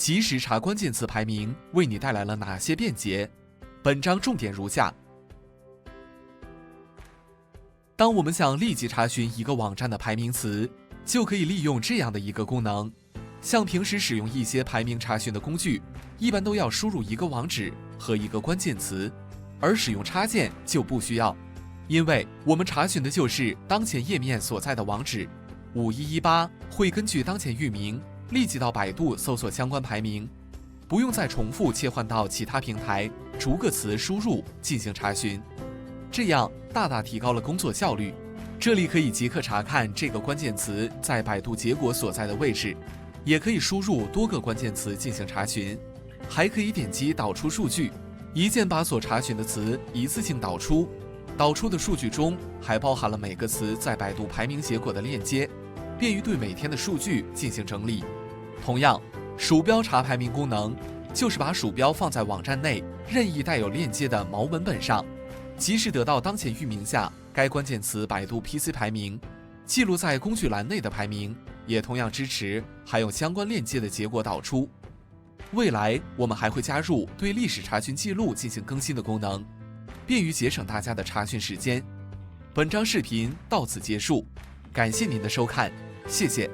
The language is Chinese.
及时查关键词排名为你带来了哪些便捷？本章重点如下。当我们想立即查询一个网站的排名词，就可以利用这样的一个功能。像平时使用一些排名查询的工具，一般都要输入一个网址和一个关键词，而使用插件就不需要，因为我们查询的就是当前页面所在的网址。5118会根据当前域名立即到百度搜索相关排名，不用再重复切换到其他平台逐个词输入进行查询，这样大大提高了工作效率。这里可以即刻查看这个关键词在百度结果所在的位置，也可以输入多个关键词进行查询，还可以点击导出数据，一键把所查询的词一次性导出。导出的数据中还包含了每个词在百度排名结果的链接，便于对每天的数据进行整理。同样，鼠标查排名功能就是把鼠标放在网站内任意带有链接的毛文本上，及时得到当前域名下该关键词百度 PC 排名，记录在工具栏内的排名也同样支持含有相关链接的结果导出。未来我们还会加入对历史查询记录进行更新的功能，便于节省大家的查询时间。本章视频到此结束，感谢您的收看，谢谢。